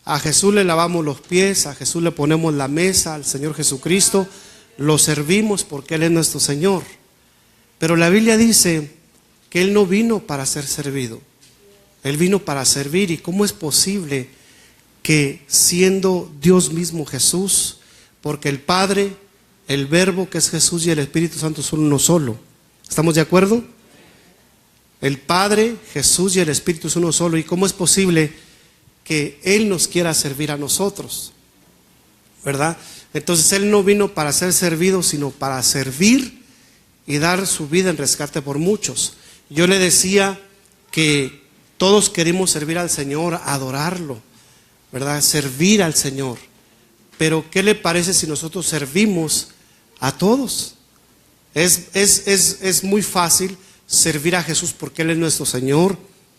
A Jesús le lavamos los pies, a Jesús le ponemos la mesa, al Señor Jesucristo lo servimos porque Él es nuestro Señor. Pero la Biblia dice que Él no vino para ser servido, Él vino para servir. ¿Y cómo es posible que siendo Dios mismo Jesús, porque el Padre, el Verbo que es Jesús y el Espíritu Santo son uno solo? ¿Estamos de acuerdo? El Padre, Jesús y el Espíritu son uno solo. ¿Y cómo es posible que Él nos quiera servir a nosotros? ¿Verdad? Entonces Él no vino para ser servido, sino para servir y dar su vida en rescate por muchos. Yo le decía que todos queremos servir al Señor, adorarlo, ¿verdad? Servir al Señor. Pero ¿qué le parece si nosotros servimos a todos? Es muy fácil servir a Jesús porque Él es nuestro Señor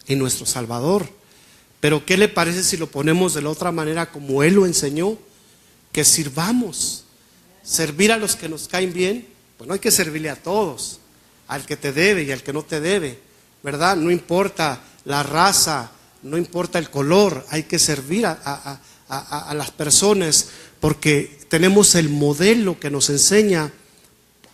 y nuestro Salvador. Pero ¿qué le parece si lo ponemos de la otra manera como Él lo enseñó? Que sirvamos. Servir a los que nos caen bien. Pues no hay que servirle a todos, al que te debe y al que no te debe, ¿verdad? No importa la raza, no importa el color, hay que servir a las personas porque tenemos el modelo que nos enseña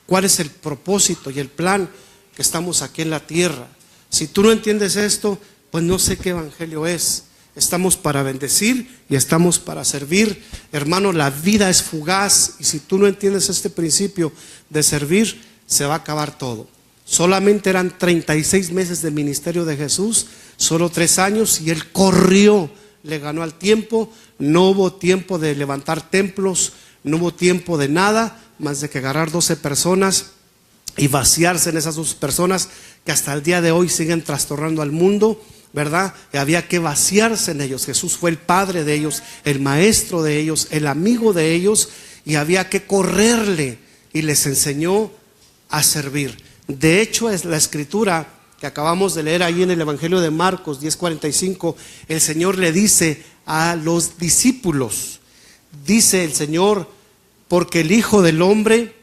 cuál es el propósito y el plan que estamos aquí en la tierra. Si tú no entiendes esto, pues no sé qué evangelio es. Estamos para bendecir y estamos para servir. Hermano, la vida es fugaz y si tú no entiendes este principio de servir, se va a acabar todo. Solamente eran 36 meses de ministerio de Jesús, solo 3 años, y Él corrió, le ganó al tiempo. No hubo tiempo de levantar templos, no hubo tiempo de nada más de que agarrar 12 personas y vaciarse en esas 12 personas que hasta el día de hoy siguen trastornando al mundo, ¿verdad? Y había que vaciarse en ellos. Jesús fue el padre de ellos, el maestro de ellos, el amigo de ellos, y había que correrle, y les enseñó a servir. De hecho, es la escritura que acabamos de leer ahí en el Evangelio de Marcos 10:45. El Señor le dice a los discípulos, dice el Señor, porque el Hijo del Hombre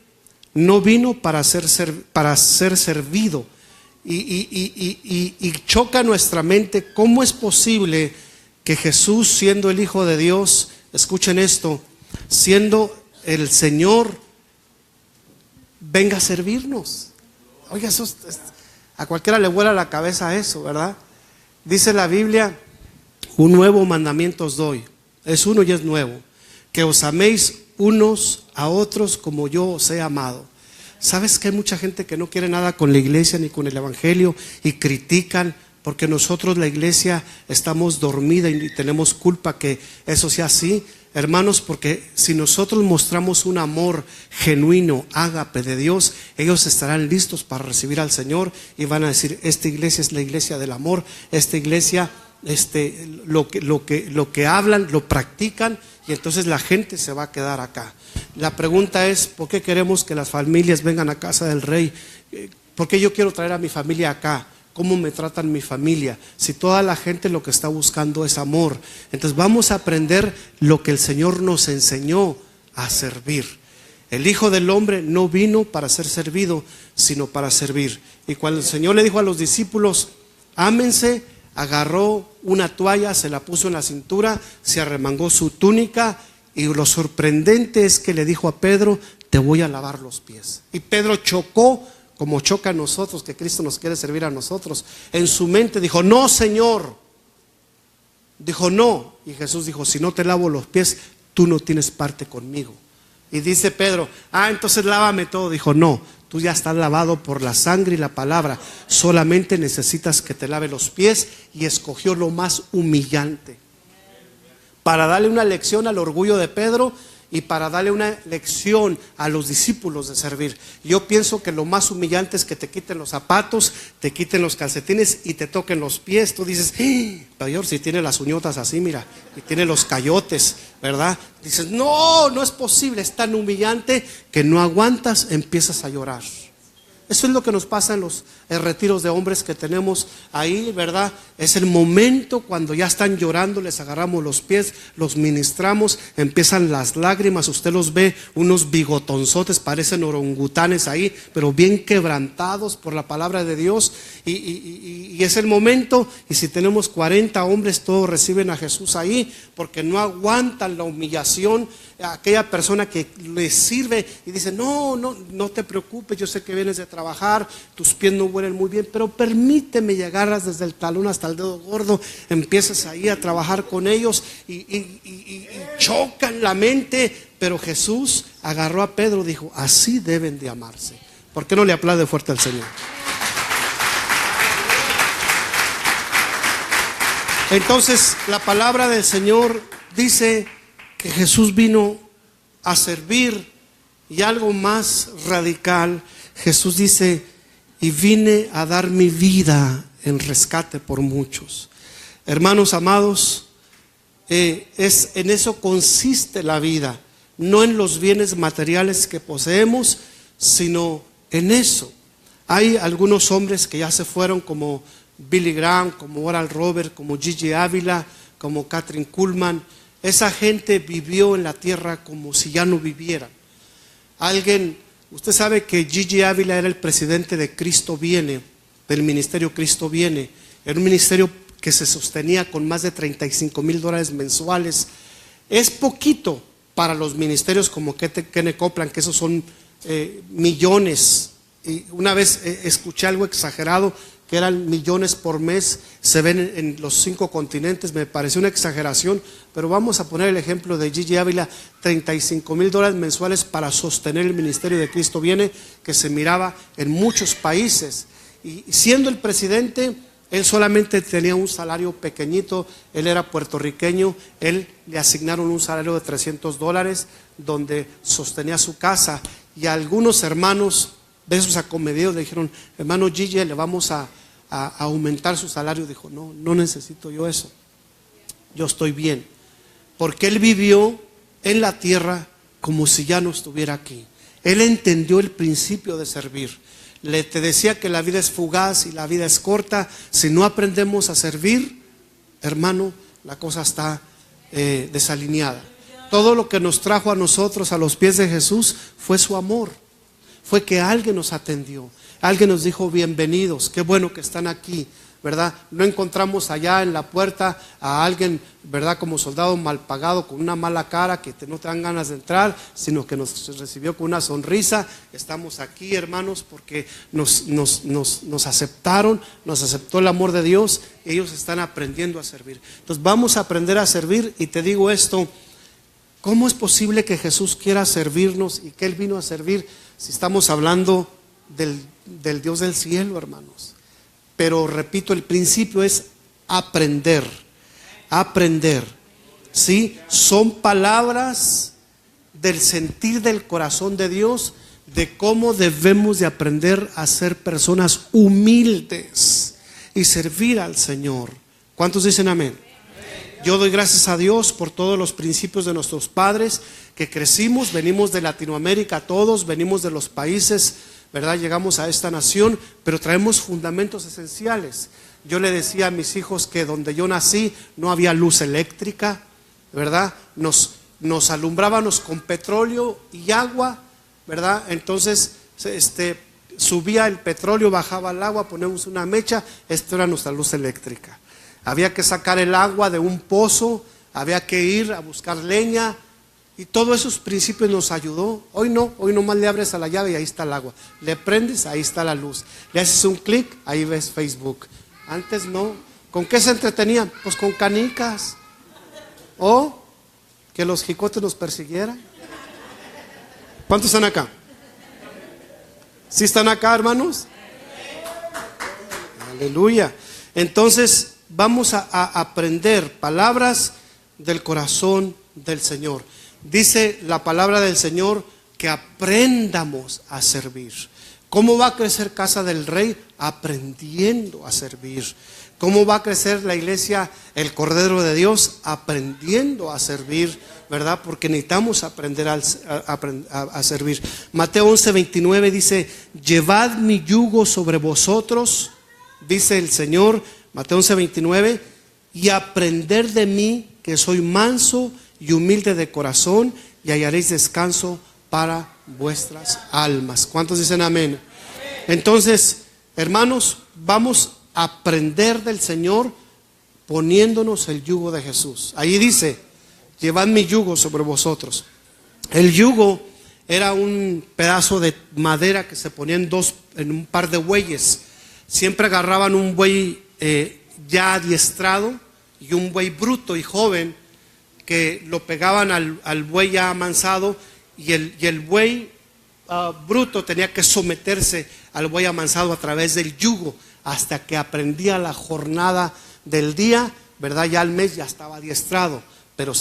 no vino para ser servido. Y choca nuestra mente cómo es posible que Jesús, siendo el Hijo de Dios, escuchen esto, siendo el Señor, venga a servirnos. Oiga, eso a cualquiera le vuela la cabeza eso, ¿verdad? Dice la Biblia, un nuevo mandamiento os doy, es uno y es nuevo, que os améis unos a otros como yo os he amado. ¿Sabes que hay mucha gente que no quiere nada con la iglesia ni con el evangelio y critican porque nosotros la iglesia estamos dormida y tenemos culpa que eso sea así? Hermanos, porque si nosotros mostramos un amor genuino, ágape de Dios, ellos estarán listos para recibir al Señor y van a decir, esta iglesia es la iglesia del amor, esta iglesia lo que hablan, lo practican, y entonces la gente se va a quedar acá. La pregunta es, ¿por qué queremos que las familias vengan a casa del Rey? ¿Por qué yo quiero traer a mi familia acá? ¿Cómo me tratan mi familia? Si toda la gente lo que está buscando es amor. Entonces vamos a aprender lo que el Señor nos enseñó a servir. El Hijo del Hombre no vino para ser servido, sino para servir. Y cuando el Señor le dijo a los discípulos, ámense, agarró una toalla, se la puso en la cintura, se arremangó su túnica, y lo sorprendente es que le dijo a Pedro, te voy a lavar los pies. Y Pedro chocó, como choca a nosotros, que Cristo nos quiere servir a nosotros. En su mente dijo, no, Señor. Dijo, no. Y Jesús dijo, si no te lavo los pies, tú no tienes parte conmigo. Y dice Pedro, entonces lávame todo. Dijo, no, tú ya estás lavado por la sangre y la palabra. Solamente necesitas que te lave los pies. Y escogió lo más humillante para darle una lección al orgullo de Pedro y para darle una lección a los discípulos de servir. Yo pienso que lo más humillante es que te quiten los zapatos, te quiten los calcetines y te toquen los pies. Tú dices, Señor, si tiene las uñotas así, mira, y tiene los cayotes, ¿verdad? Dices, no es posible, es tan humillante que no aguantas, empiezas a llorar. Eso es lo que nos pasa en los retiros de hombres que tenemos ahí, ¿verdad? Es el momento cuando ya están llorando, les agarramos los pies, los ministramos, empiezan las lágrimas, usted los ve, unos bigotonzotes, parecen orangutanes ahí, pero bien quebrantados por la palabra de Dios, y es el momento, y si tenemos 40 hombres, todos reciben a Jesús ahí, porque no aguantan la humillación. Aquella persona que les sirve y dice, no te preocupes, yo sé que vienes de trabajar, tus pies no huelen muy bien, pero permíteme llegarlas desde el talón hasta el dedo gordo. Empiezas ahí a trabajar con ellos y chocan la mente, pero Jesús agarró a Pedro y dijo, así deben de amarse. ¿Por qué no le aplaude fuerte al Señor? Entonces la palabra del Señor dice que Jesús vino a servir, y algo más radical, Jesús dice, y vine a dar mi vida en rescate por muchos. Hermanos amados, en eso consiste la vida, no en los bienes materiales que poseemos, sino en eso. Hay algunos hombres que ya se fueron, como Billy Graham, como Oral Roberts, como Gigi Ávila, como Kathryn Kuhlman. Esa gente vivió en la tierra como si ya no vivieran. Usted sabe que Gigi Ávila era el presidente de Cristo Viene, del ministerio Cristo Viene. Era un ministerio que se sostenía con más de $35,000 mensuales. Es poquito para los ministerios como Kenneth Copeland, que esos son millones. Y una vez escuché algo exagerado, que eran millones por mes, se ven en los 5 continentes, me pareció una exageración, pero vamos a poner el ejemplo de Gigi Ávila, $35,000 mensuales para sostener el ministerio de Cristo Viene, que se miraba en muchos países. Y siendo el presidente, él solamente tenía un salario pequeñito, él era puertorriqueño, él le asignaron un salario de $300, donde sostenía su casa, y a algunos hermanos de esos acomedidos le dijeron, hermano Gigi, le vamos a aumentar su salario. Dijo, no necesito yo eso, yo estoy bien, porque él vivió en la tierra como si ya no estuviera aquí. Él entendió el principio de servir. Te decía que la vida es fugaz y la vida es corta. Si no aprendemos a servir, hermano, la cosa está desalineada. Todo lo que nos trajo a nosotros a los pies de Jesús fue su amor. Fue que alguien nos atendió, alguien nos dijo bienvenidos, qué bueno que están aquí, ¿verdad? No encontramos allá en la puerta a alguien, ¿verdad? Como soldado mal pagado, con una mala cara, que no te dan ganas de entrar, sino que nos recibió con una sonrisa. Estamos aquí, hermanos, porque nos aceptaron, nos aceptó el amor de Dios. Ellos están aprendiendo a servir. Entonces vamos a aprender a servir, y te digo esto, ¿cómo es posible que Jesús quiera servirnos y que Él vino a servir si estamos hablando del Dios del cielo, hermanos? Pero repito, el principio es aprender, ¿sí? Son palabras del sentir del corazón de Dios, de cómo debemos de aprender a ser personas humildes y servir al Señor. ¿Cuántos dicen amén? Yo doy gracias a Dios por todos los principios de nuestros padres que crecimos, venimos de Latinoamérica todos, venimos de los países, ¿verdad? Llegamos a esta nación, pero traemos fundamentos esenciales. Yo le decía a mis hijos que donde yo nací no había luz eléctrica, ¿verdad? Nos alumbrábamos con petróleo y agua, ¿verdad? Entonces, subía el petróleo, bajaba el agua, poníamos una mecha, esto era nuestra luz eléctrica. Había que sacar el agua de un pozo, había que ir a buscar leña, y todos esos principios nos ayudó. Hoy nomás le abres a la llave y ahí está el agua. Le prendes, ahí está la luz. Le haces un clic, ahí ves Facebook. Antes no. ¿Con qué se entretenían? Pues con canicas. O que los jicotes nos persiguieran. ¿Cuántos están acá? ¿Sí están acá, hermanos? Aleluya. Entonces vamos a aprender palabras del corazón del Señor. Dice la palabra del Señor que aprendamos a servir. ¿Cómo va a crecer casa del rey? Aprendiendo a servir. ¿Cómo va a crecer la iglesia, el Cordero de Dios? Aprendiendo a servir, ¿verdad? Porque necesitamos aprender a servir. Mateo 11:29 dice: llevad mi yugo sobre vosotros, dice el Señor, Mateo 11:29, y aprender de mí, que soy manso y humilde de corazón, y hallaréis descanso para vuestras almas. ¿Cuántos dicen amén? Entonces, hermanos, vamos a aprender del Señor poniéndonos el yugo de Jesús. Ahí dice: llevad mi yugo sobre vosotros. El yugo era un pedazo de madera que se ponía en un par de bueyes. Siempre agarraban un buey ya adiestrado y un buey bruto y joven, que lo pegaban al buey ya amansado, y el buey bruto tenía que someterse al buey amansado a través del yugo hasta que aprendía la jornada del día, ¿verdad? Ya al mes ya estaba adiestrado. Pero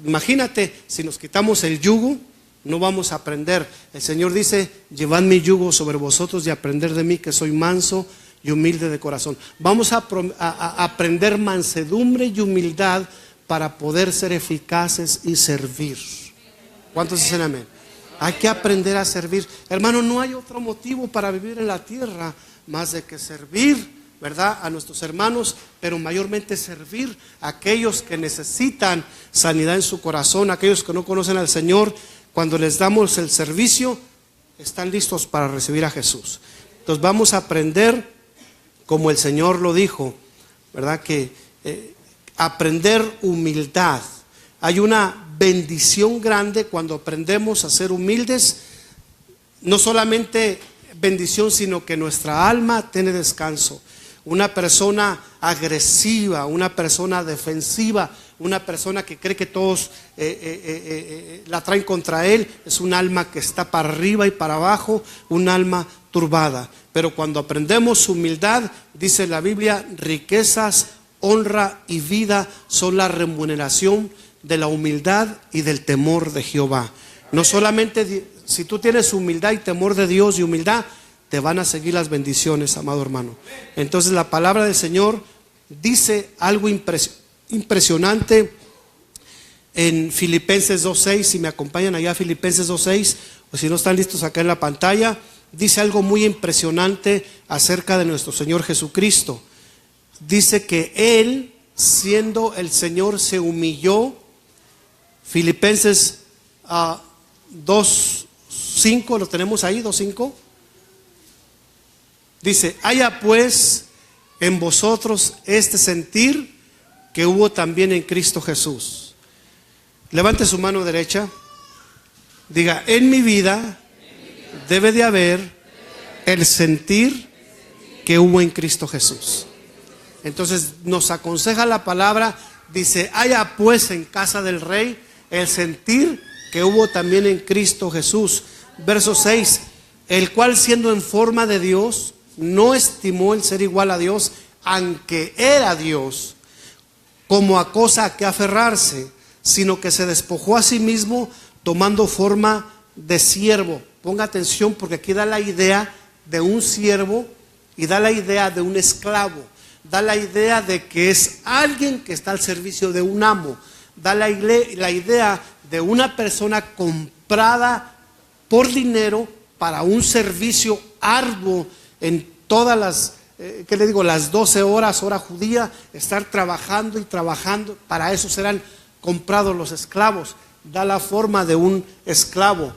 imagínate, si nos quitamos el yugo, no vamos a aprender. El Señor dice: llevad mi yugo sobre vosotros y aprender de mí, que soy manso y humilde de corazón. Vamos a aprender mansedumbre y humildad para poder ser eficaces y servir. ¿Cuántos dicen amén? Hay que aprender a servir. Hermano, no hay otro motivo para vivir en la tierra más de que servir, ¿verdad?, a nuestros hermanos, pero mayormente servir a aquellos que necesitan sanidad en su corazón, aquellos que no conocen al Señor. Cuando les damos el servicio, están listos para recibir a Jesús. Entonces vamos a aprender como el Señor lo dijo, ¿verdad?, que aprender humildad. Hay una bendición grande cuando aprendemos a ser humildes. No solamente bendición, sino que nuestra alma tiene descanso. Una persona agresiva, una persona defensiva, una persona que cree que todos la traen contra él, es un alma que está para arriba y para abajo, un alma turbada. Pero cuando aprendemos humildad, dice la Biblia: riquezas, honra y vida son la remuneración de la humildad y del temor de Jehová. No solamente si tú tienes humildad y temor de Dios y humildad, te van a seguir las bendiciones, amado hermano. Entonces la palabra del Señor dice algo impresionante en Filipenses 2:6. Si me acompañan allá a Filipenses 2:6, o si no están listos acá en la pantalla, dice algo muy impresionante acerca de nuestro Señor Jesucristo. Dice que Él, siendo el Señor, se humilló. Filipenses 2:5, lo tenemos ahí, 2:5. Dice: haya pues en vosotros este sentir que hubo también en Cristo Jesús. Levante su mano derecha, diga: en mi vida debe de haber el sentir que hubo en Cristo Jesús. Entonces nos aconseja la palabra, dice: haya pues en casa del Rey el sentir que hubo también en Cristo Jesús. Verso 6: el cual, siendo en forma de Dios, no estimó el ser igual a Dios, aunque era Dios, como a cosa a que aferrarse, sino que se despojó a sí mismo, tomando forma de siervo. Ponga atención, porque aquí da la idea de un siervo y da la idea de un esclavo. Da la idea de que es alguien que está al servicio de un amo. Da la idea de una persona comprada por dinero para un servicio arduo en todas las, las 12 horas, hora judía, estar trabajando y trabajando. Para eso serán comprados los esclavos. Da la forma de un esclavo.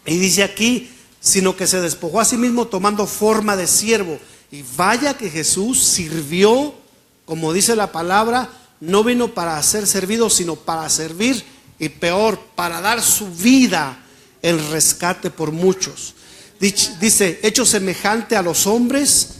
Y dice aquí: sino que se despojó a sí mismo, tomando forma de siervo. Y vaya que Jesús sirvió, como dice la palabra, no vino para ser servido, sino para servir, y peor, para dar su vida en rescate por muchos. Dice: hecho semejante a los hombres,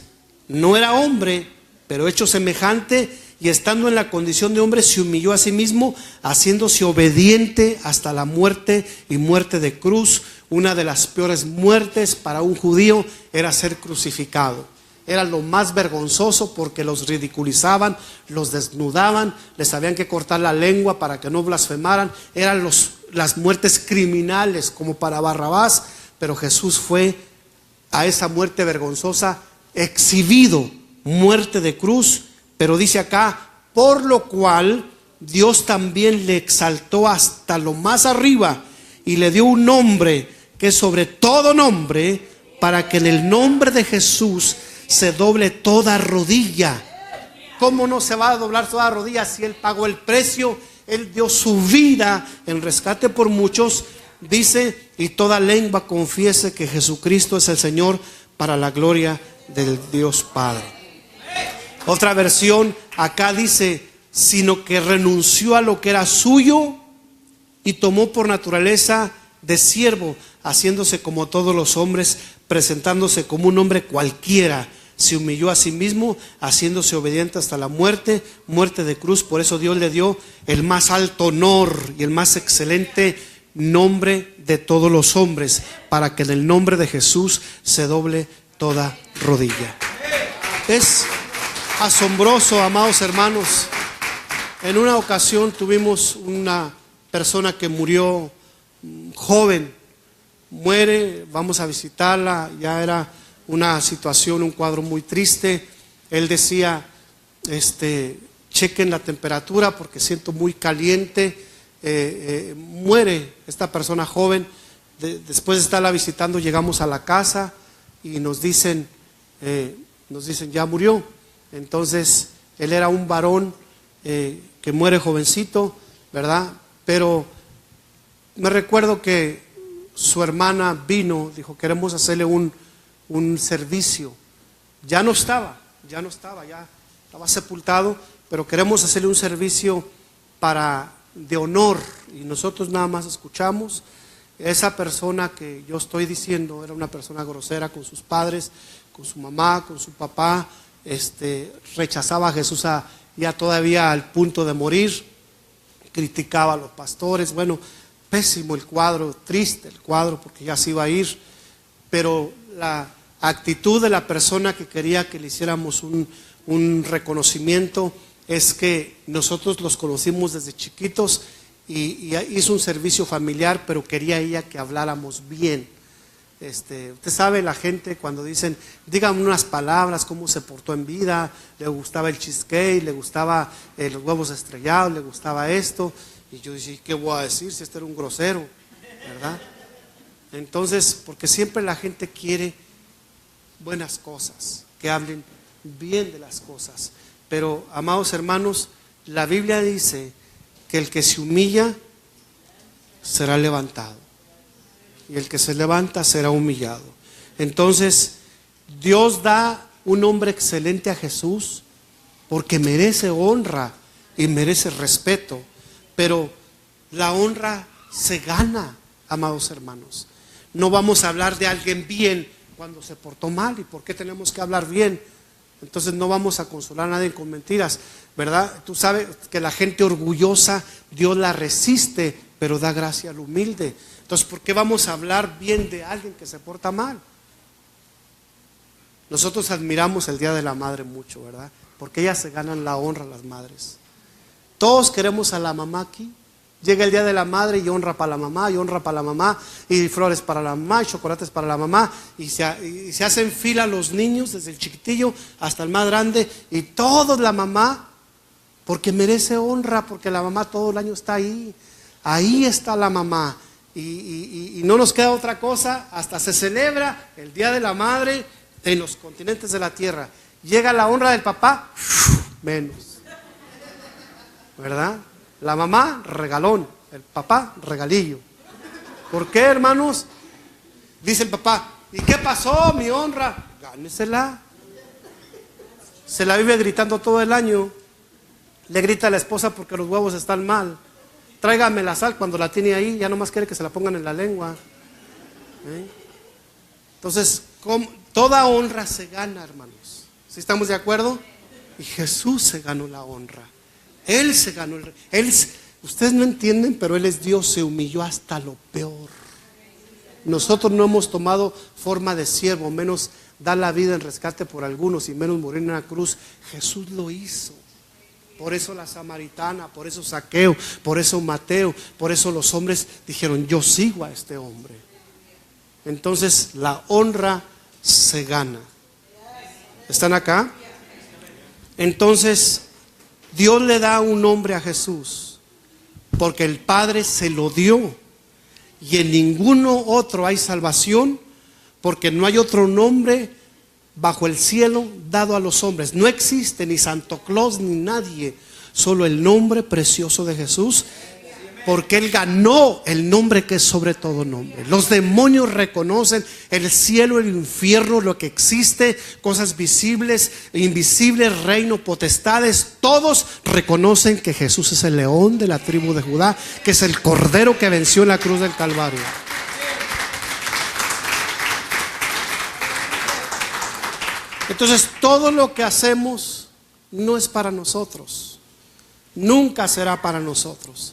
no era hombre, pero hecho semejante, y estando en la condición de hombre, se humilló a sí mismo, haciéndose obediente hasta la muerte, y muerte de cruz. Una de las peores muertes para un judío era ser crucificado. Era lo más vergonzoso, porque los ridiculizaban, los desnudaban, les habían que cortar la lengua para que no blasfemaran. Eran las muertes criminales, como para Barrabás. Pero Jesús fue a esa muerte vergonzosa exhibido, muerte de cruz, Pero dice acá, por lo cual Dios también le exaltó hasta lo más arriba y le dio un nombre que es sobre todo nombre, para que en el nombre de Jesús se doble toda rodilla. ¿Cómo no se va a doblar toda rodilla si Él pagó el precio? Él dio su vida en rescate por muchos. Dice, y toda lengua confiese que Jesucristo es el Señor, para la gloria del Dios Padre. Otra versión acá dice, sino que renunció a lo que era suyo y tomó por naturaleza de siervo, haciéndose como todos los hombres, presentándose como un hombre cualquiera. Se humilló a sí mismo, haciéndose obediente hasta la muerte, muerte de cruz. Por eso Dios le dio el más alto honor y el más excelente nombre de todos los hombres, para que en el nombre de Jesús se doble toda rodilla. Es asombroso, amados hermanos. En una ocasión tuvimos una persona que murió joven, muere, vamos a visitarla, ya era una situación, un cuadro muy triste. Él decía, chequen la temperatura porque siento muy caliente. Muere esta persona joven. Después de estarla visitando, llegamos a la casa y nos dicen ya murió. Entonces él era un varón que muere jovencito, ¿verdad? Pero me recuerdo que su hermana vino, dijo, queremos hacerle un servicio. Ya estaba sepultado, pero queremos hacerle un servicio de honor. Y nosotros nada más escuchamos. Esa persona que yo estoy diciendo era una persona grosera con sus padres, con su mamá, con su papá. Rechazaba a Jesús ya todavía al punto de morir. Criticaba a los pastores. Bueno, pésimo el cuadro, triste el cuadro, porque ya se iba a ir. Pero la actitud de la persona que quería que le hiciéramos un reconocimiento es que nosotros los conocimos desde chiquitos y hizo un servicio familiar, pero quería ella que habláramos bien. Usted sabe, la gente cuando dicen, díganme unas palabras, cómo se portó en vida, le gustaba el cheesecake, le gustaba los huevos estrellados, le gustaba esto. Y yo decía, ¿qué voy a decir si este era un grosero? ¿Verdad? Entonces, porque siempre la gente quiere buenas cosas, que hablen bien de las cosas. Pero, amados hermanos, la Biblia dice que el que se humilla será levantado, y el que se levanta será humillado. Entonces, Dios da un nombre excelente a Jesús porque merece honra y merece respeto. Pero la honra se gana, amados hermanos. No vamos a hablar de alguien bien cuando se portó mal. ¿Y por qué tenemos que hablar bien? Entonces no vamos a consolar a nadie con mentiras, ¿verdad? Tú sabes que la gente orgullosa, Dios la resiste, pero da gracia al humilde. Entonces, ¿por qué vamos a hablar bien de alguien que se porta mal? Nosotros admiramos el Día de la Madre mucho, ¿verdad? Porque ellas se ganan la honra, las madres. Todos queremos a la mamá aquí. Llega el Día de la Madre y honra para la mamá, y honra para la mamá, y flores para la mamá, y chocolates para la mamá, y se hacen fila los niños, desde el chiquitillo hasta el más grande, y todos la mamá, porque merece honra, porque la mamá todo el año está ahí. Ahí está la mamá, y no nos queda otra cosa, hasta se celebra el Día de la Madre en los continentes de la tierra. Llega la honra del papá, menos, ¿verdad? La mamá, regalón. El papá, regalillo. ¿Por qué, hermanos? Dice el papá, ¿y qué pasó, mi honra? Gánesela. Se la vive gritando todo el año. Le grita a la esposa porque los huevos están mal. Tráigame la sal cuando la tiene ahí. Ya nomás quiere que se la pongan en la lengua. Entonces, toda honra se gana, hermanos. ¿Sí estamos de acuerdo? Y Jesús se ganó la honra. Él se ganó ustedes no entienden, pero Él es Dios, se humilló hasta lo peor. Nosotros no hemos tomado forma de siervo, menos dar la vida en rescate por algunos y menos morir en una cruz. Jesús lo hizo. Por eso la samaritana, por eso Zaqueo, por eso Mateo, por eso los hombres dijeron, yo sigo a este hombre. Entonces la honra se gana. ¿Están acá? Entonces, Dios le da un nombre a Jesús porque el Padre se lo dio, y en ninguno otro hay salvación, porque no hay otro nombre bajo el cielo dado a los hombres. No existe ni Santo Claus ni nadie, solo el nombre precioso de Jesús, porque Él ganó el nombre que es sobre todo nombre. Los demonios reconocen, el cielo, el infierno, lo que existe, cosas visibles e invisibles, reino, potestades, todos reconocen que Jesús es el león de la tribu de Judá, que es el cordero que venció en la cruz del Calvario. Entonces, todo lo que hacemos no es para nosotros, nunca será para nosotros.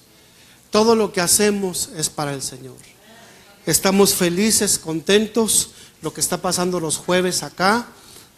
Todo lo que hacemos es para el Señor. Estamos felices, contentos, lo que está pasando los jueves acá,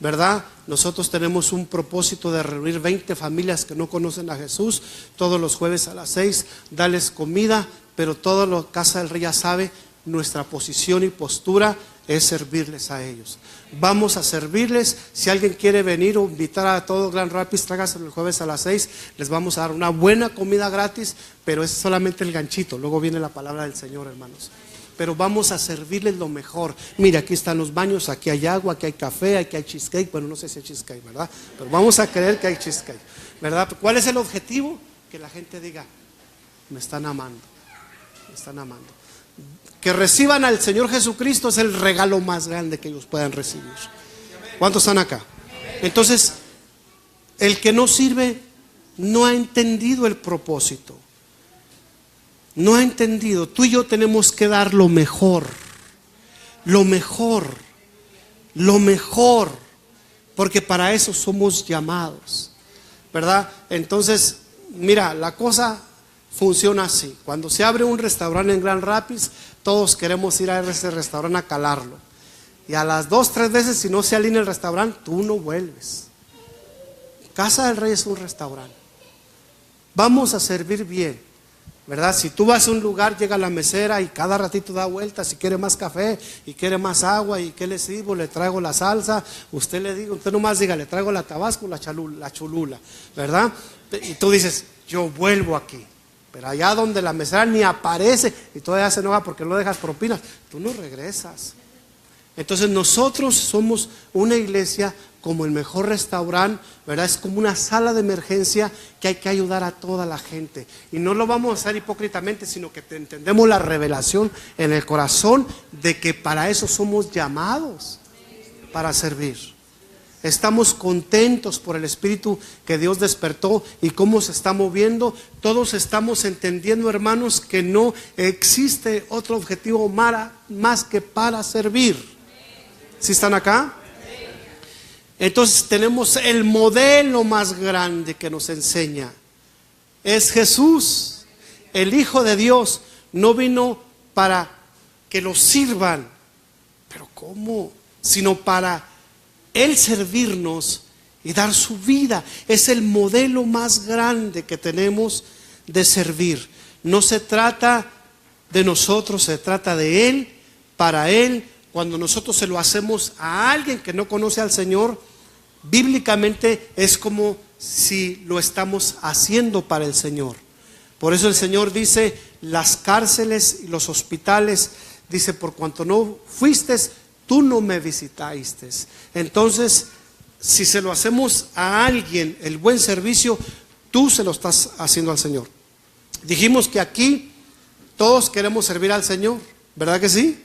¿verdad? Nosotros tenemos un propósito de reunir 20 familias que no conocen a Jesús todos los jueves a las 6, darles comida, pero toda la casa del Rey ya sabe, nuestra posición y postura es servirles a ellos. Vamos a servirles. Si alguien quiere venir o invitar a todo Grand Rapids, tráigase el jueves a las 6. Les vamos a dar una buena comida gratis, pero es solamente el ganchito. Luego viene la palabra del Señor, hermanos. Pero vamos a servirles lo mejor. Mira, aquí están los baños, aquí hay agua, aquí hay café, aquí hay cheesecake. Bueno, no sé si hay cheesecake, ¿verdad? Pero vamos a creer que hay cheesecake, ¿verdad? ¿Cuál es el objetivo? Que la gente diga, me están amando, me están amando. Que reciban al Señor Jesucristo es el regalo más grande que ellos puedan recibir. ¿Cuántos están acá? Entonces, el que no sirve no ha entendido el propósito. No ha entendido. Tú y yo tenemos que dar lo mejor. Lo mejor. Lo mejor. Porque para eso somos llamados, ¿verdad? Entonces, mira, la cosa funciona así. Cuando se abre un restaurante en Grand Rapids, todos queremos ir a ese restaurante a calarlo. Y a las 2, 3 veces, si no se alinea el restaurante, tú no vuelves. Casa del Rey es un restaurante. Vamos a servir bien, ¿verdad? Si tú vas a un lugar, llega la mesera y cada ratito da vueltas, si quiere más café y quiere más agua, y qué le sirvo, le traigo la salsa, usted le diga, usted nomás diga, le traigo la tabasco, la cholula, ¿verdad? Y tú dices, yo vuelvo aquí. Pero allá donde la mesera ni aparece y todavía se enoja porque no dejas propinas, tú no regresas. Entonces nosotros somos una iglesia como el mejor restaurante, ¿verdad? Es como una sala de emergencia que hay que ayudar a toda la gente. Y no lo vamos a hacer hipócritamente, sino que entendemos la revelación en el corazón de que para eso somos llamados, para servir. Estamos contentos por el Espíritu que Dios despertó y cómo se está moviendo. Todos estamos entendiendo, hermanos, que no existe otro objetivo más que para servir. ¿Sí están acá? Entonces tenemos el modelo más grande que nos enseña. Es Jesús, el Hijo de Dios. No vino para que lo sirvan. ¿Pero cómo? Sino para Él servirnos y dar su vida. Es el modelo más grande que tenemos de servir. No se trata de nosotros, se trata de Él, para Él. Cuando nosotros se lo hacemos a alguien que no conoce al Señor, bíblicamente es como si lo estamos haciendo para el Señor. Por eso el Señor dice, las cárceles y los hospitales, dice, por cuanto no fuiste, tú no me visitaste. Entonces, si se lo hacemos a alguien, el buen servicio, tú se lo estás haciendo al Señor. Dijimos que aquí todos queremos servir al Señor, ¿verdad que sí?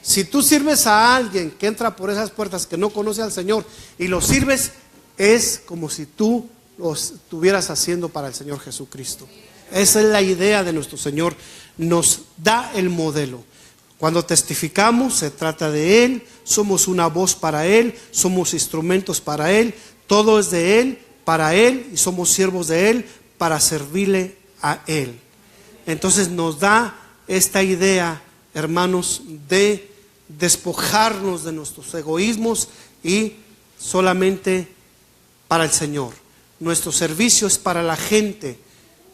Si tú sirves a alguien que entra por esas puertas que no conoce al Señor y lo sirves, es como si tú lo estuvieras haciendo para el Señor Jesucristo. Esa es la idea de nuestro Señor. Nos da el modelo. Cuando testificamos, se trata de Él, somos una voz para Él, somos instrumentos para Él, todo es de Él, para Él, y somos siervos de Él para servirle a Él. Entonces nos da esta idea, hermanos, de despojarnos de nuestros egoísmos y solamente para el Señor. Nuestro servicio es para la gente.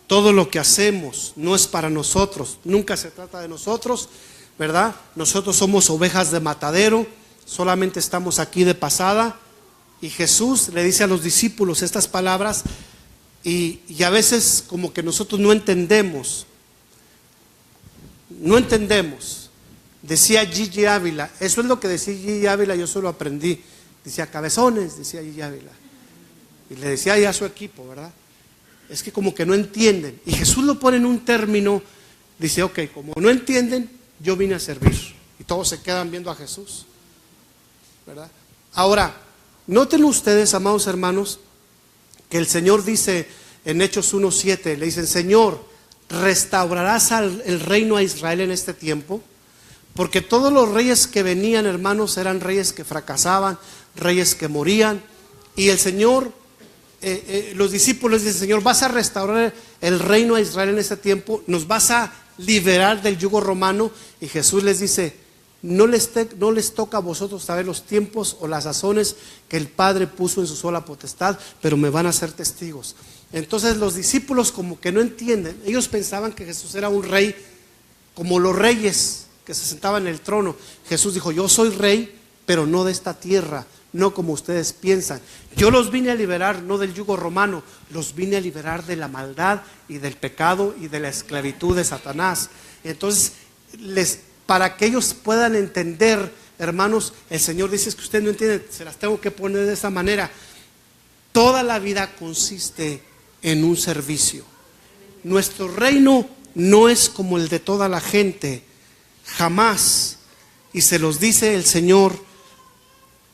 Todo lo que hacemos no es para nosotros, nunca se trata de nosotros, ¿verdad? Nosotros somos ovejas de matadero, solamente estamos aquí de pasada, Y Jesús le dice a los discípulos estas palabras y a veces como que nosotros no entendemos. No entendemos. Decía Gigi Ávila, eso es lo que decía Gigi Ávila, yo solo aprendí. Decía cabezones, decía Gigi Ávila. Y le decía ahí a su equipo, ¿verdad? Es que como que no entienden. Y Jesús lo pone en un término, dice, ok, como no entienden, yo vine a servir. Y todos se quedan viendo a Jesús, ¿verdad? Ahora, noten ustedes, amados hermanos, que el Señor dice en Hechos 1:7, le dicen, Señor, ¿restaurarás el reino a Israel en este tiempo? Porque todos los reyes que venían, hermanos, eran reyes que fracasaban, reyes que morían. Y el Señor, los discípulos dicen, Señor, ¿vas a restaurar el reino a Israel en este tiempo? ¿Nos vas a liberar del yugo romano? Y Jesús les dice, no les toca a vosotros saber los tiempos o las sazones que el Padre puso en su sola potestad, pero me van a ser testigos. Entonces los discípulos como que no entienden. Ellos pensaban que Jesús era un rey como los reyes que se sentaban en el trono. Jesús dijo, yo soy rey, pero no de esta tierra, no como ustedes piensan. Yo los vine a liberar no del yugo romano, los vine a liberar de la maldad y del pecado y de la esclavitud de Satanás. Entonces, para que ellos puedan entender, hermanos, el Señor dice, es que ustedes no entienden, se las tengo que poner de esa manera. Toda la vida consiste en un servicio. Nuestro reino no es como el de toda la gente, jamás. Y se los dice el Señor,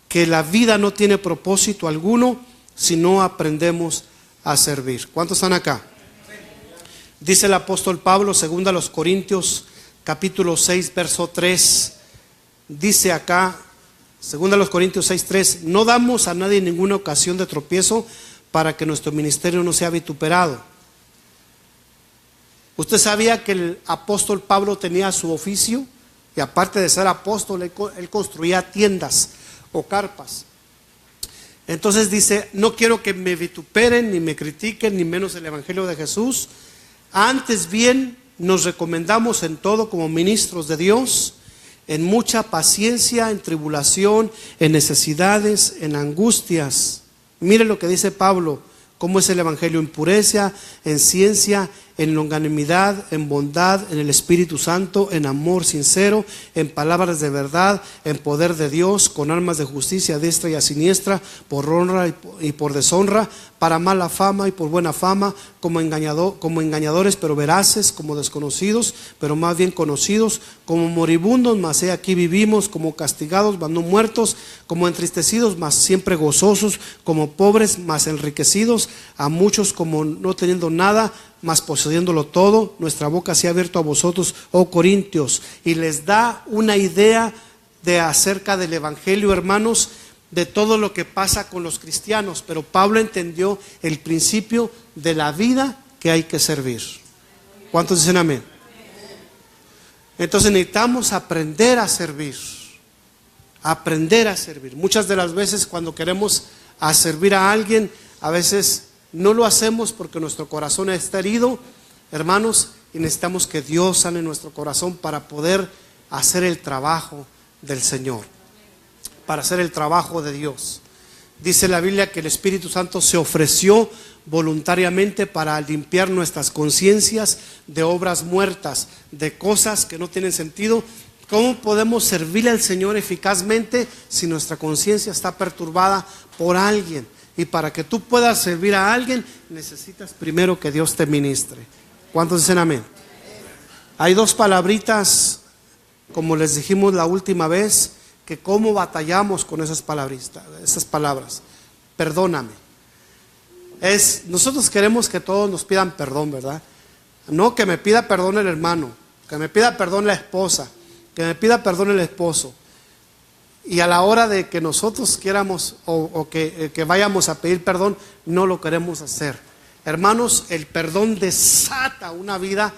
que la vida no tiene propósito alguno si no aprendemos a servir. ¿Cuántos están acá? Dice el apóstol Pablo, 2 Corintios capítulo 6, verso 3, dice acá, 2 Corintios 6, 3, no damos a nadie ninguna ocasión de tropiezo para que nuestro ministerio no sea vituperado. ¿Usted sabía que el apóstol Pablo tenía su oficio? Y aparte de ser apóstol, él construía tiendas o carpas. Entonces dice, no quiero que me vituperen, ni me critiquen, ni menos el evangelio de Jesús. Antes bien, nos recomendamos en todo como ministros de Dios, en mucha paciencia, en tribulación, en necesidades, en angustias. Mire lo que dice Pablo, cómo es el evangelio: en pureza, en ciencia, en longanimidad, en bondad, en el Espíritu Santo, en amor sincero, en palabras de verdad, en poder de Dios, con armas de justicia a diestra y a siniestra, por honra y por deshonra, para mala fama y por buena fama, como engañadores pero veraces, como desconocidos pero más bien conocidos, como moribundos mas he aquí vivimos, como castigados mas no muertos, como entristecidos mas siempre gozosos, como pobres mas enriquecidos, a muchos como no teniendo nada mas poseyéndolo todo. Nuestra boca se ha abierto a vosotros, oh Corintios. Y les da una idea de acerca del evangelio, hermanos, de todo lo que pasa con los cristianos. Pero Pablo entendió el principio de la vida que hay que servir. ¿Cuántos dicen amén? Entonces necesitamos aprender a servir. Aprender a servir. Muchas de las veces cuando queremos servir a alguien, a veces no lo hacemos porque nuestro corazón está herido, hermanos, y necesitamos que Dios sane nuestro corazón para poder hacer el trabajo del Señor, para hacer el trabajo de Dios. Dice la Biblia que el Espíritu Santo se ofreció voluntariamente para limpiar nuestras conciencias de obras muertas, de cosas que no tienen sentido. ¿Cómo podemos servirle al Señor eficazmente si nuestra conciencia está perturbada por alguien? Y para que tú puedas servir a alguien, necesitas primero que Dios te ministre. ¿Cuántos dicen amén? Hay dos palabritas, como les dijimos la última vez, que cómo batallamos con esas palabras. Perdóname. Nosotros queremos que todos nos pidan perdón, ¿verdad? No que me pida perdón el hermano, que me pida perdón la esposa, que me pida perdón el esposo. Y a la hora de que nosotros quieramos o que vayamos a pedir perdón, no lo queremos hacer. Hermanos, el perdón desata una vida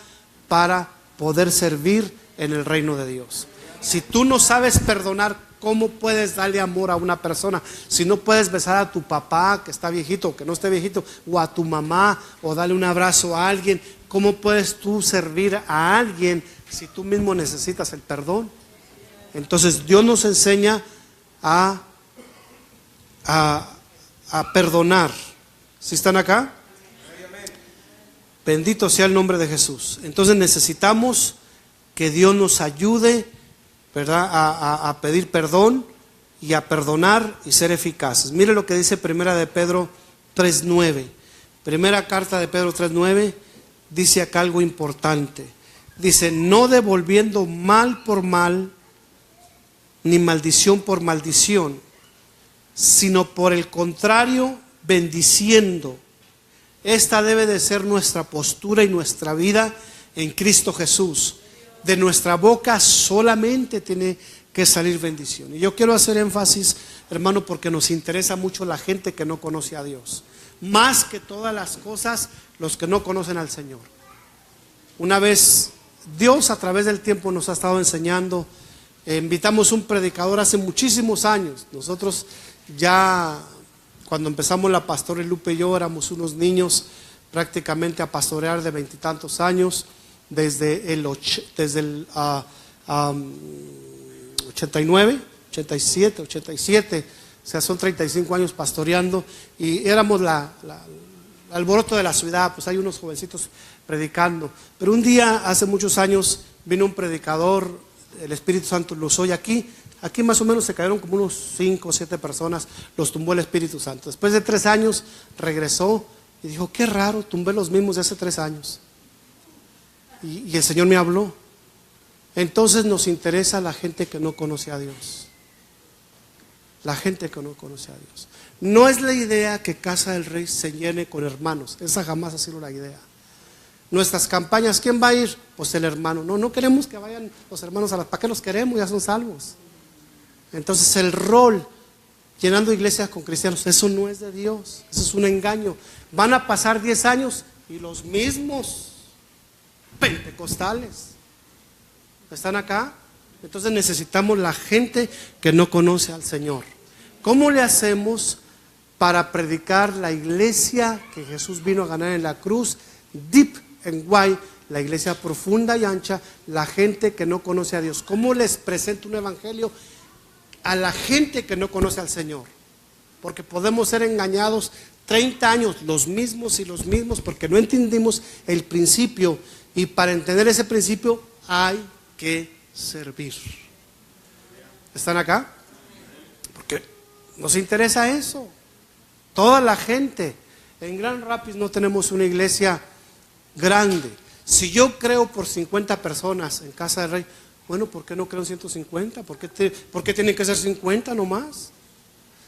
para poder servir en el reino de Dios. Si tú no sabes perdonar, ¿cómo puedes darle amor a una persona? Si no puedes besar a tu papá que está viejito o que no esté viejito, o a tu mamá, o darle un abrazo a alguien, ¿cómo puedes tú servir a alguien si tú mismo necesitas el perdón? Entonces Dios nos enseña a a perdonar. ¿Sí están acá? Bendito sea el nombre de Jesús. Entonces necesitamos que Dios nos ayude, ¿verdad?, a pedir perdón y a perdonar y ser eficaces. Mire lo que dice Primera de Pedro 3:9. Primera carta de Pedro 3:9 dice acá algo importante. Dice: no devolviendo mal por mal, ni maldición por maldición, sino por el contrario, bendiciendo. Esta debe de ser nuestra postura y nuestra vida en Cristo Jesús. De nuestra boca solamente tiene que salir bendición. Y yo quiero hacer énfasis, hermano, porque nos interesa mucho la gente que no conoce a Dios. Más que todas las cosas, los que no conocen al Señor. Una vez, Dios a través del tiempo nos ha estado enseñando. Invitamos un predicador hace muchísimos años. Nosotros ya, cuando empezamos la pastora Lupe y yo, éramos unos niños prácticamente a pastorear de 20 y tantos años, desde el 89, 87, o sea, son 35 años pastoreando, y éramos el alboroto de la ciudad. Pues hay unos jovencitos predicando, pero un día, hace muchos años, vino un predicador, el Espíritu Santo lo usó, y aquí más o menos se cayeron como unos 5 o 7 personas, los tumbó el Espíritu Santo. Después de 3 años regresó y dijo: qué raro, tumbé los mismos de hace 3 años. Y el Señor me habló. Entonces nos interesa la gente que no conoce a Dios. La gente que no conoce a Dios. No es la idea que Casa del Rey se llene con hermanos. Esa jamás ha sido la idea. Nuestras campañas, ¿quién va a ir? Pues el hermano. No queremos que vayan los hermanos a las. ¿Para qué los queremos? Ya son salvos. Entonces el rol, llenando iglesias con cristianos, eso no es de Dios. Eso es un engaño. Van a pasar 10 años y los mismos pentecostales están acá. Entonces necesitamos la gente que no conoce al Señor. ¿Cómo le hacemos para predicar la iglesia que Jesús vino a ganar en la cruz? Deep and wide, la iglesia profunda y ancha, la gente que no conoce a Dios. ¿Cómo les presento un evangelio a la gente que no conoce al Señor? Porque podemos ser engañados 30 años, los mismos, porque no entendimos el principio. Y para entender ese principio hay que servir. ¿Están acá? Porque nos interesa eso. Toda la gente. En Grand Rapids no tenemos una iglesia grande. Si yo creo por 50 personas en Casa del Rey, bueno, ¿por qué no creo en 150? ¿Por qué tienen que ser 50 nomás?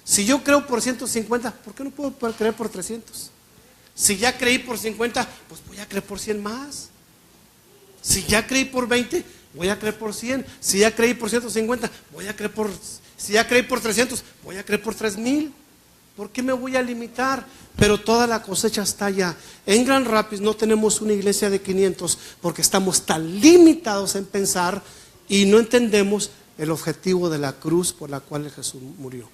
Si yo creo por 150, ¿por qué no puedo creer por 300? Si ya creí por 50, pues voy a creer por 100 más. Si ya creí por 20, voy a creer por 100. Si ya creí por 150, voy a creer por... Si ya creí por 300, voy a creer por 3000. ¿Por qué me voy a limitar? Pero toda la cosecha está allá. En Grand Rapids no tenemos una iglesia de 500 porque estamos tan limitados en pensar y no entendemos el objetivo de la cruz por la cual Jesús murió.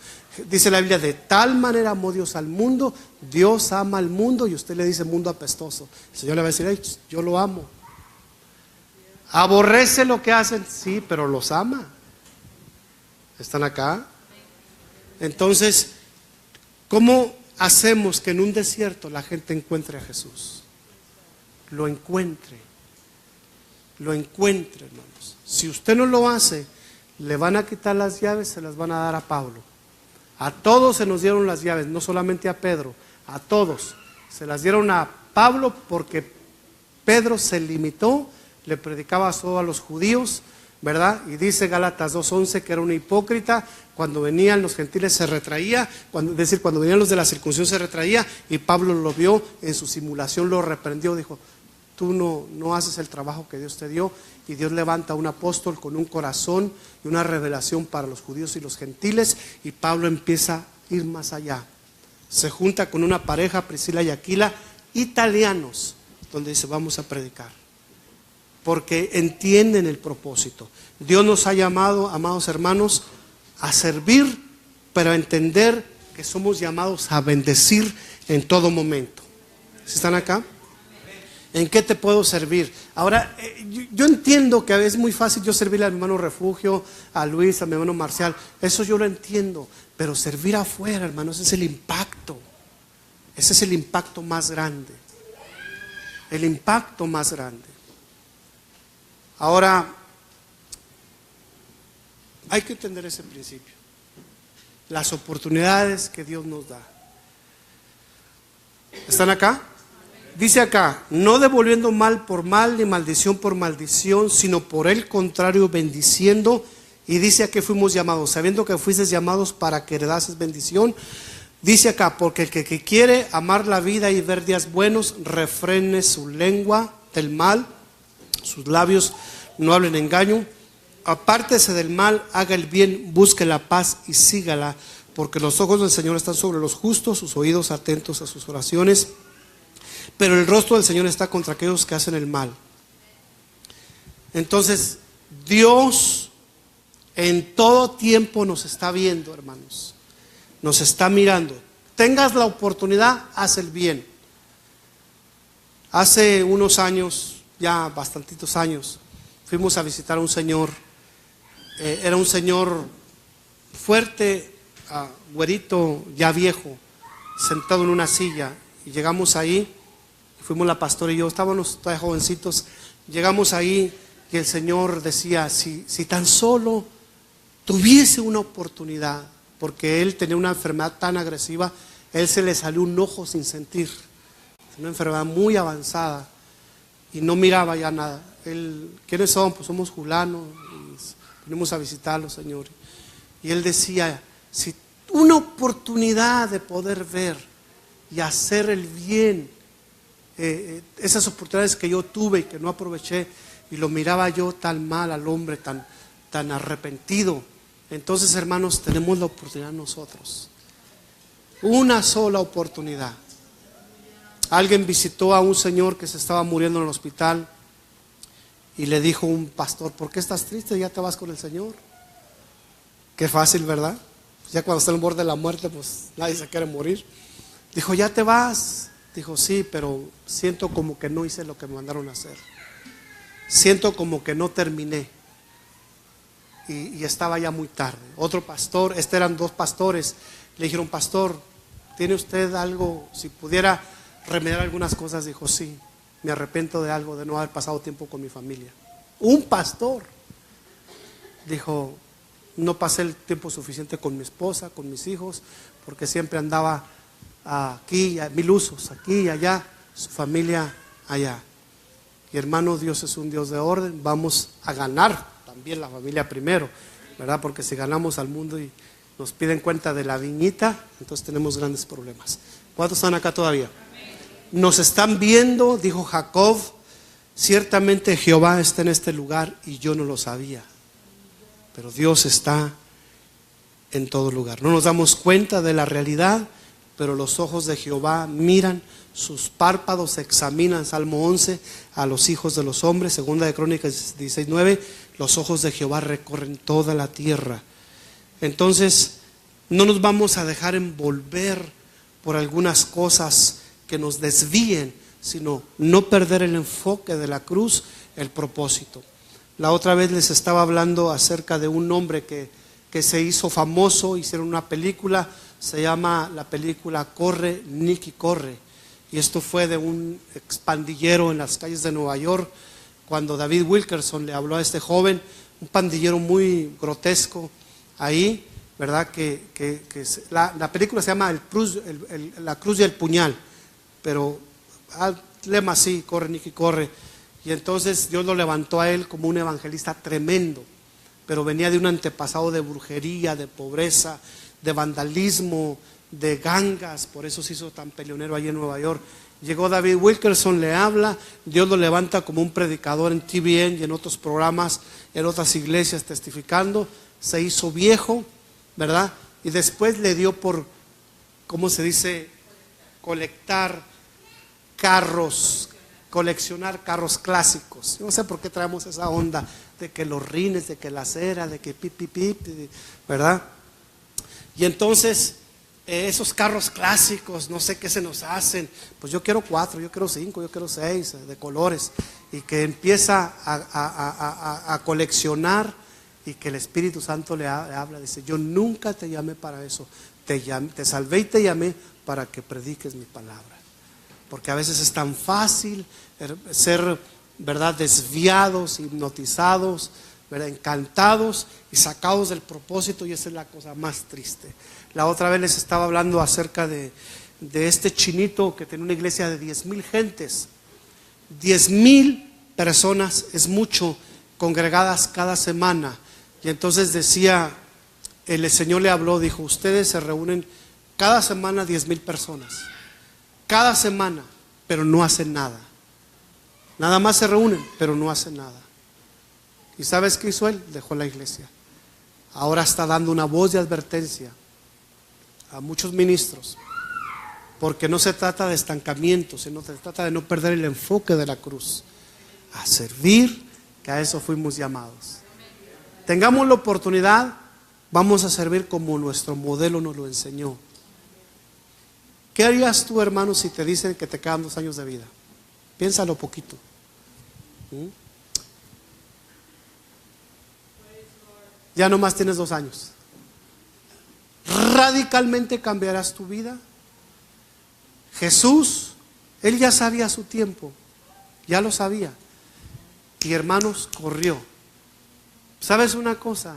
Dice la Biblia: de tal manera amó Dios al mundo. Dios ama al mundo, y usted le dice mundo apestoso. El Señor le va a decir: hey, yo lo amo. ¿Aborrece lo que hacen? Sí, pero los ama. ¿Están acá? Entonces, ¿cómo hacemos que en un desierto la gente encuentre a Jesús? Lo encuentre, hermanos. Si usted no lo hace, le van a quitar las llaves, se las van a dar a Pablo. A todos se nos dieron las llaves, no solamente a Pedro, a todos. Se las dieron a Pablo porque Pedro se limitó, le predicaba solo a los judíos, ¿verdad? Y dice Gálatas 2:11 que era un hipócrita. Cuando venían los gentiles se retraía, cuando venían los de la circuncisión se retraía, y Pablo lo vio en su simulación, lo reprendió, dijo: tú no haces el trabajo que Dios te dio. Y Dios levanta a un apóstol con un corazón y una revelación para los judíos y los gentiles, y Pablo empieza a ir más allá. Se junta con una pareja, Priscila y Aquila, italianos, donde dice: vamos a predicar. Porque entienden el propósito. Dios nos ha llamado, amados hermanos, a servir, pero a entender que somos llamados a bendecir en todo momento. ¿Están acá? ¿En qué te puedo servir? Ahora, yo entiendo que es muy fácil yo servirle a mi hermano Refugio, a Luis, a mi hermano Marcial. Eso yo lo entiendo. Pero servir afuera, hermanos, ese es el impacto. Ese es el impacto más grande. El impacto más grande. Ahora, hay que entender ese principio. Las oportunidades que Dios nos da. ¿Están acá? Dice acá, no devolviendo mal por mal ni maldición por maldición, sino por el contrario bendiciendo. Y dice a qué fuimos llamados, sabiendo que fuisteis llamados para que heredases bendición. Dice acá, porque el que quiere amar la vida y ver días buenos, refrene su lengua del mal, sus labios no hablen engaño. Apártese del mal, haga el bien, busque la paz y sígala, porque los ojos del Señor están sobre los justos, sus oídos atentos a sus oraciones. Pero el rostro del Señor está contra aquellos que hacen el mal. Entonces, Dios en todo tiempo nos está viendo, hermanos. Nos está mirando. Tengas la oportunidad, haz el bien. Hace unos años, ya bastantitos años, fuimos a visitar a un señor. Era un señor fuerte, güerito, ya viejo, sentado en una silla. Y llegamos ahí. Fuimos la pastora y yo, estábamos todavía jovencitos, llegamos ahí y el Señor decía, si tan solo tuviese una oportunidad, porque él tenía una enfermedad tan agresiva, él se le salió un ojo sin sentir, una enfermedad muy avanzada y no miraba ya nada. ¿Quiénes son? Pues somos julanos, venimos a visitarlo, Señor. Y él decía, si una oportunidad de poder ver y hacer el bien, esas oportunidades que yo tuve y que no aproveché, y lo miraba yo tan mal al hombre, tan arrepentido. Entonces, hermanos, tenemos la oportunidad nosotros, una sola oportunidad. Alguien visitó a un señor que se estaba muriendo en el hospital y le dijo un pastor, ¿por qué estás triste? ¿Ya te vas con el Señor? Qué fácil, ¿verdad? Ya cuando está en el borde de la muerte, pues nadie se quiere morir. Dijo, ¿ya te vas? Dijo, sí, pero siento como que no hice lo que me mandaron a hacer. Siento como que no terminé. Y estaba ya muy tarde. Otro pastor, eran dos pastores, le dijeron, pastor, ¿tiene usted algo? Si pudiera remediar algunas cosas, dijo, sí, me arrepiento de algo, de no haber pasado tiempo con mi familia. Un pastor dijo, no pasé el tiempo suficiente con mi esposa, con mis hijos, porque siempre andaba aquí, 1000 usos, aquí y allá, su familia allá. Y hermano, Dios es un Dios de orden, vamos a ganar también la familia primero, ¿verdad? Porque si ganamos al mundo y nos piden cuenta de la viñita, entonces tenemos grandes problemas. ¿Cuántos están acá todavía? Nos están viendo, dijo Jacob, ciertamente Jehová está en este lugar y yo no lo sabía, pero Dios está en todo lugar. No nos damos cuenta de la realidad, pero los ojos de Jehová miran, sus párpados examinan, Salmo 11, a los hijos de los hombres. Segunda de Crónicas 16:9, los ojos de Jehová recorren toda la tierra. Entonces, no nos vamos a dejar envolver por algunas cosas que nos desvíen, sino no perder el enfoque de la cruz, el propósito. La otra vez les estaba hablando acerca de un hombre que se hizo famoso, hicieron una película, se llama la película Corre, Nicky, corre. Y esto fue de un expandillero en las calles de Nueva York, cuando David Wilkerson le habló a este joven, un pandillero muy grotesco ahí, ¿verdad? La película se llama La cruz y el puñal, pero el lema así, corre Nicky, corre. Y entonces Dios lo levantó a él como un evangelista tremendo, pero venía de un antepasado de brujería, de pobreza, de vandalismo, de gangas, por eso se hizo tan peleonero allí en Nueva York. Llegó David Wilkerson, le habla, Dios lo levanta como un predicador en TVN y en otros programas, en otras iglesias testificando, se hizo viejo, ¿verdad? Y después le dio por, ¿cómo se dice? Colectar carros, coleccionar carros clásicos. Yo no sé por qué traemos esa onda de que los rines, de que la cera, de que pip, pip, pip, ¿verdad? Y entonces esos carros clásicos, no sé qué se nos hacen. Pues yo quiero 4, yo quiero 5, yo quiero 6 de colores. Y que empieza a coleccionar, y que el Espíritu Santo le habla. Dice: yo nunca te llamé para eso. Te salvé y te llamé para que prediques mi palabra. Porque a veces es tan fácil ser, ¿verdad?, desviados, hipnotizados, ¿verdad?, encantados y sacados del propósito, y esa es la cosa más triste. La otra vez les estaba hablando acerca de este chinito que tenía una iglesia de 10,000 gentes. 10,000 personas es mucho, congregadas cada semana. Y entonces decía, el Señor le habló, dijo: ustedes se reúnen cada semana 10,000 personas, cada semana, pero no hacen nada. Nada más se reúnen, pero no hacen nada. ¿Y sabes qué hizo él? Dejó la iglesia. Ahora está dando una voz de advertencia a muchos ministros, porque no se trata de estancamiento, sino se trata de no perder el enfoque de la cruz, a servir, que a eso fuimos llamados. Tengamos la oportunidad, vamos a servir como nuestro modelo nos lo enseñó. ¿Qué harías tú, hermano, si te dicen que te quedan 2 años de vida? Piénsalo poquito. Ya nomás tienes 2 años. ¿Radicalmente cambiarás tu vida? Jesús, Él ya sabía su tiempo, ya lo sabía. Y hermanos, corrió. ¿Sabes una cosa?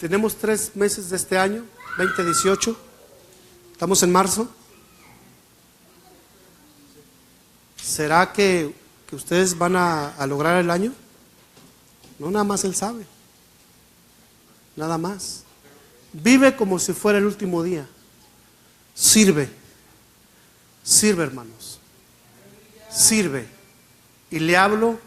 Tenemos 3 meses de este año, 2018. Estamos en marzo. ¿Será que ustedes van a lograr el año? No, nada más Él sabe. Nada más. Vive como si fuera el último día. Sirve. Sirve, hermanos. Sirve. Y le hablo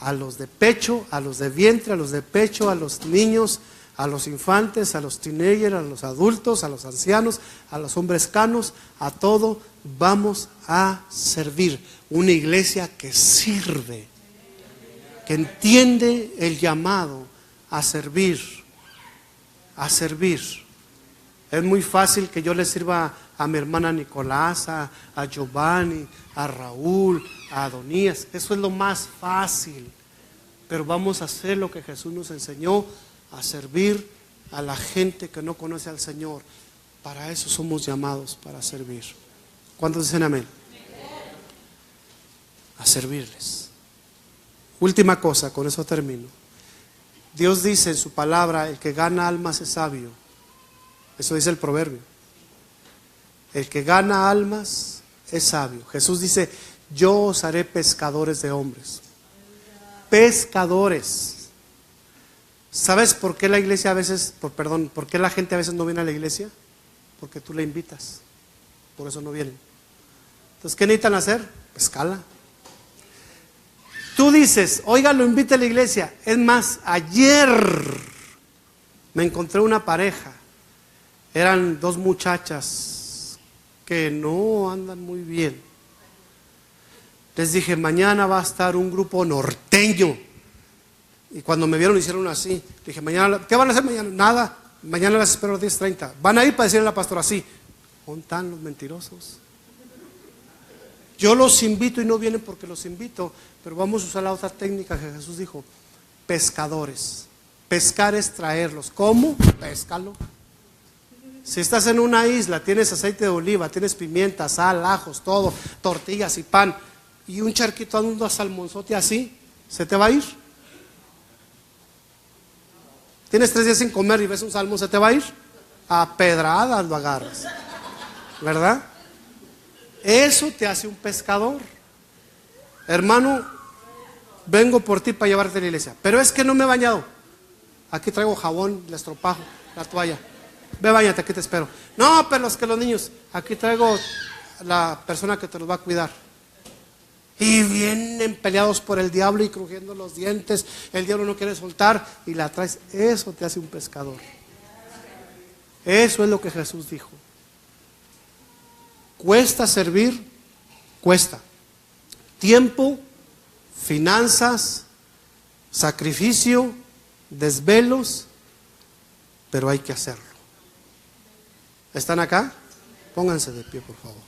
a los de pecho, a los de vientre, a los de pecho, a los niños, a los infantes, a los teenagers, a los adultos, a los ancianos, a los hombres canos, a todo. Vamos a servir. Una iglesia que sirve, que entiende el llamado a servir. A servir. Es muy fácil que yo le sirva a mi hermana Nicolás, a Giovanni, a Raúl, a Adonías. Eso es lo más fácil. Pero vamos a hacer lo que Jesús nos enseñó, a servir a la gente que no conoce al Señor. Para eso somos llamados, para servir. ¿Cuántos dicen amén? A servirles. Última cosa, con eso termino. Dios dice en su palabra: el que gana almas es sabio. Eso dice el proverbio. El que gana almas es sabio. Jesús dice: yo os haré pescadores de hombres. Pescadores. ¿Sabes por qué la iglesia a veces, por qué la gente a veces no viene a la iglesia? Porque tú la invitas. Por eso no vienen. Entonces, ¿qué necesitan hacer? Pescarla. Tú dices: oiga, lo invite a la iglesia. Es más, ayer me encontré una pareja. Eran 2 muchachas que no andan muy bien. Les dije: mañana va a estar un grupo norteño. Y cuando me vieron hicieron así. Dije: mañana, ¿qué van a hacer mañana? Nada, mañana las espero a las 10:30. Van a ir para decirle a la pastora así. ¿Dónde están los mentirosos? Yo los invito y no vienen porque los invito. Pero vamos a usar la otra técnica que Jesús dijo: pescadores. Pescar es traerlos. ¿Cómo? Péscalo. Si estás en una isla, tienes aceite de oliva, tienes pimienta, sal, ajos, todo, tortillas y pan, y un charquito de un salmonzote así, ¿se te va a ir? Tienes 3 días sin comer y ves un salmón, ¿se te va a ir? A pedradas lo agarras, ¿verdad? Eso te hace un pescador. Hermano, vengo por ti para llevarte a la iglesia, pero es que no me he bañado. Aquí traigo jabón, el estropajo, la toalla. Ve, báñate, aquí te espero. No, pero es que los niños, aquí traigo la persona que te los va a cuidar. Y vienen peleados por el diablo y crujiendo los dientes. El diablo no quiere soltar y la traes. Eso te hace un pescador. Eso es lo que Jesús dijo. Cuesta servir, cuesta. Tiempo, finanzas, sacrificio, desvelos, pero hay que hacerlo. ¿Están acá? Pónganse de pie, por favor.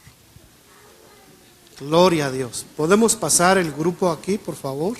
Gloria a Dios. ¿Podemos pasar el grupo aquí, por favor?